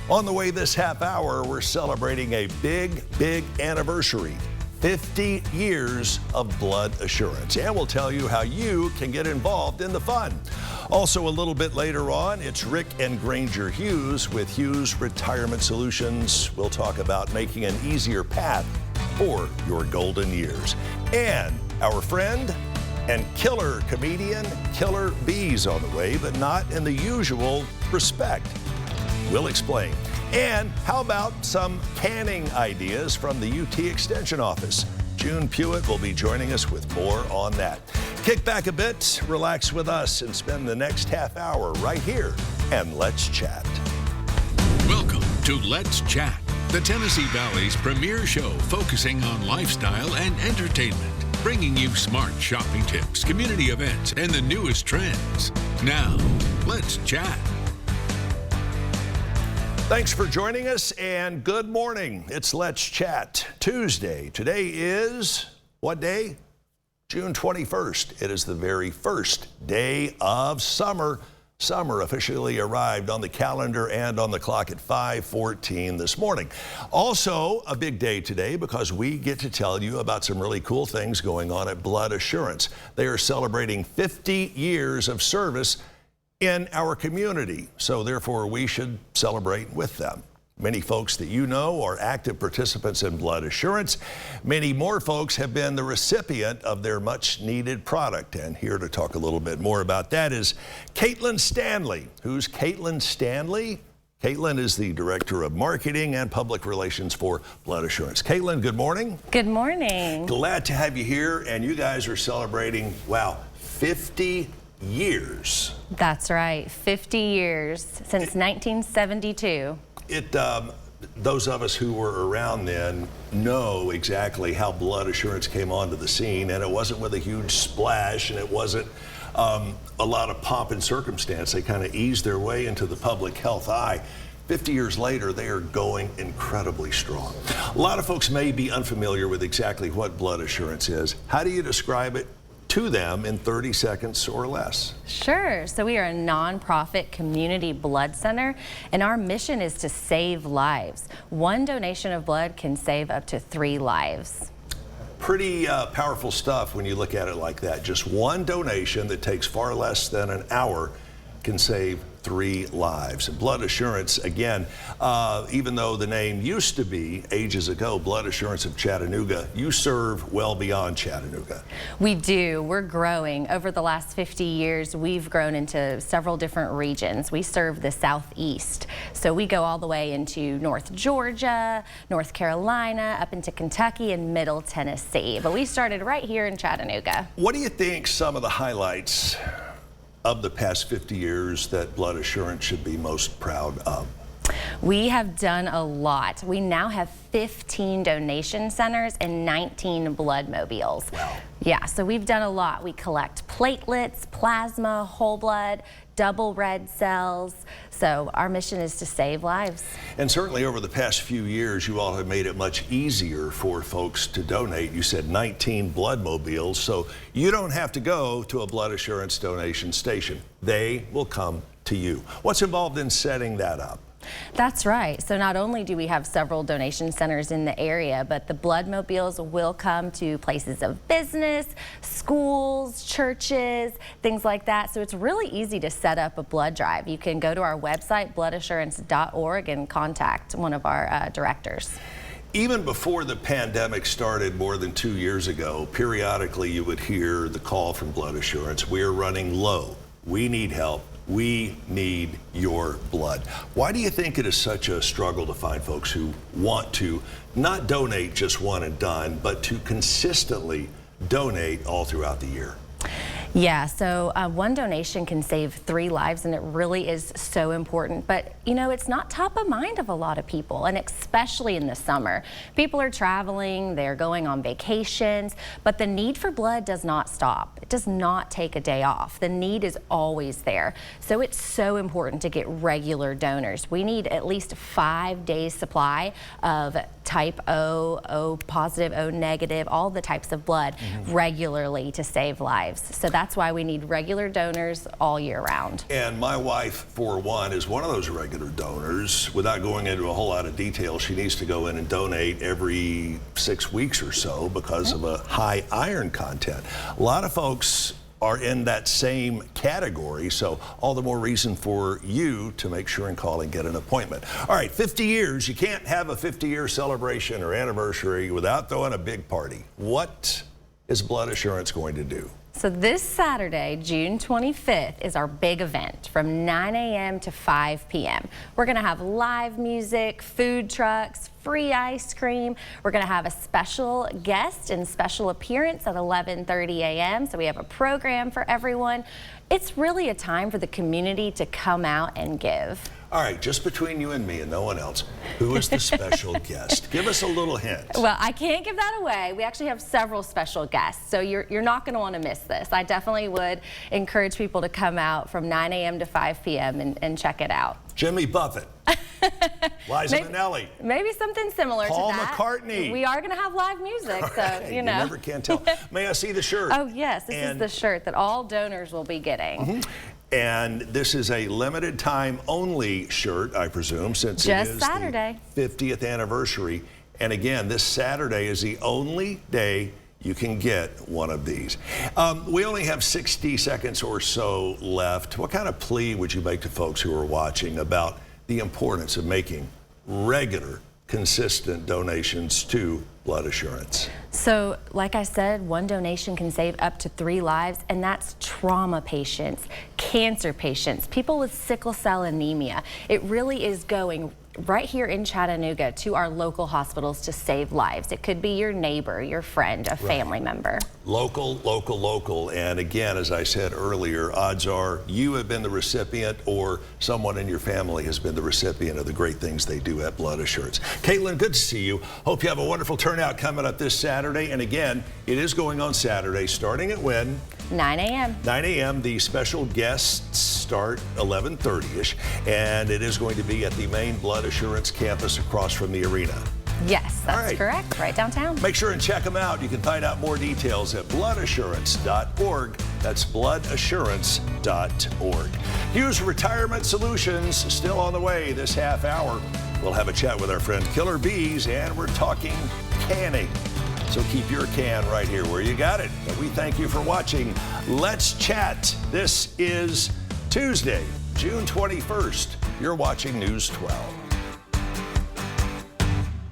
On the way this half hour, we're celebrating a big anniversary. 50 years of blood assurance. And we'll tell you how you can get involved in the fun. Also, a little bit later on, it's Rick and Granger Hughes with Hughes Retirement Solutions. We'll talk about making an easier path for your golden years. And our friend and killer comedian, Killer B's on the way, but not in the usual respect. We'll explain. And how about some canning ideas from the UT Extension Office? June Pewitt will be joining us with more on that. Kick back a bit, relax with us, and spend the next half hour right here, and let's chat. Welcome to Let's Chat, the Tennessee Valley's premier show focusing on lifestyle and entertainment, bringing you smart shopping tips, community events, and the newest trends. Now, let's chat. Thanks for joining us, and good morning. It's Let's Chat Tuesday. Today is, what day? June 21st. It is the very first day of summer. Summer officially arrived on the calendar and on the clock at 5:14 this morning. Also, a big day today because we get to tell you about some really cool things going on at Blood Assurance. They are celebrating 50 years of service in our community, so therefore we should celebrate with them. Many folks that you know are active participants in Blood Assurance. Many more folks have been the recipient of their much needed product, and here to talk a little bit more about that is Caitlin Stanley. Who's Caitlin Stanley? Caitlin is the Director of Marketing and Public Relations for Blood Assurance. Caitlin, good morning. Good morning. Glad to have you here, and you guys are celebrating, wow, 50 years. That's right, 50 years since 1972. Those of us who were around then know exactly how Blood Assurance came onto the scene, and it wasn't with a huge splash, and it wasn't a lot of pomp and circumstance. They kind of eased their way into the public health eye. 50 years later, they are going incredibly strong. A lot of folks may be unfamiliar with exactly what Blood Assurance is. How do you describe it to them in 30 seconds or less? Sure. So we are a nonprofit community blood center, and our mission is to save lives. One donation of blood can save up to 3 lives. Pretty powerful stuff when you look at it like that. Just one donation that takes far less than an hour can save 3 lives. Blood Assurance, again, even though the name used to be ages ago, Blood Assurance of Chattanooga, you serve well beyond Chattanooga. We do. We're growing. Over the last 50 years, we've grown into several different regions. We serve the Southeast. So we go all the way into North Georgia, North Carolina, up into Kentucky and Middle Tennessee. But we started right here in Chattanooga. What do you think some of the highlights of the past 50 years that Blood Assurance should be most proud of? We have done a lot. We now have 15 donation centers and 19 blood mobiles. Wow. Yeah, so we've done a lot. We collect platelets, plasma, whole blood, double red cells. So our mission is to save lives. And certainly over the past few years, you all have made it much easier for folks to donate. You said 19 blood mobiles, so you don't have to go to a Blood Assurance donation station. They will come to you. What's involved in setting that up? That's right. So not only do we have several donation centers in the area, but the blood mobiles will come to places of business, schools, churches, things like that. So it's really easy to set up a blood drive. You can go to our website, bloodassurance.org, and contact one of our directors. Even before the pandemic started more than 2 years ago, periodically you would hear the call from Blood Assurance, we're running low, we need help. We need your blood. Why do you think it is such a struggle to find folks who want to not donate just one and done, but to consistently donate all throughout the year? Yeah, so one donation can save 3 lives, and it really is so important. But, you know, it's not top of mind of a lot of people, and especially in the summer. People are traveling, they're going on vacations, but the need for blood does not stop. It does not take a day off. The need is always there. So it's so important to get regular donors. We need at least 5 days supply of type O, O positive, O negative, all the types of blood regularly to save lives. So that's why we need regular donors all year round. And my wife, for one, is one of those regular donors. Without going into a whole lot of detail, she needs to go in and donate every 6 weeks or so because of a high iron content. A lot of folks are in that same category, so all the more reason for you to make sure and call and get an appointment. All right, 50 years, you can't have a 50-year celebration or anniversary without throwing a big party. What is Blood Assurance going to do? So this Saturday, June 25th, is our big event from 9 a.m. to 5 p.m. We're going to have live music, food trucks, free ice cream. We're going to have a special guest and special appearance at 11:30 a.m. So we have a program for everyone. It's really a time for the community to come out and give. All right, just between you and me and no one else, who is the special guest? Give us a little hint. Well, I can't give that away. We actually have several special guests, so you're not going to want to miss this. I definitely would encourage people to come out from 9 a.m. to 5 p.m. and check it out. Jimmy Buffett. Liza Minnelli. Maybe something similar Paul to that. Paul McCartney. We are going to have live music, so right, you know. You never can tell. May I see the shirt? Oh, yes. This is the shirt that all donors will be getting. And this is a limited time only shirt, I presume, since Just it is Saturday. the 50th anniversary. And again, this Saturday is the only day you can get one of these. We only have 60 seconds or so left. What kind of plea would you make to folks who are watching about the importance of making regular, consistent donations to Blood Assurance? So, like I said, one donation can save up to 3 lives, and that's trauma patients, cancer patients, people with sickle cell anemia. It really is going right here in Chattanooga to our local hospitals to save lives. It could be your neighbor, your friend, a family member. Local, local, local. And again, as I said earlier, odds are you have been the recipient or someone in your family has been the recipient of the great things they do at Blood Assurance. Caitlin, good to see you. Hope you have a wonderful turnout coming up this Saturday. And again, it is going on Saturday, starting at when? 9 a.m. 9 a.m. The special guests start 11:30ish, and it is going to be at the main Blood Assurance campus across from the arena. Yes, that's correct, right downtown. Make sure and check them out. You can find out more details at bloodassurance.org. That's bloodassurance.org. Hughes Retirement Solutions still on the way this half hour. We'll have a chat with our friend Killer Bees, and we're talking canning. So keep your can right here where you got it. But we thank you for watching Let's Chat. This is Tuesday, June 21st. You're watching News 12.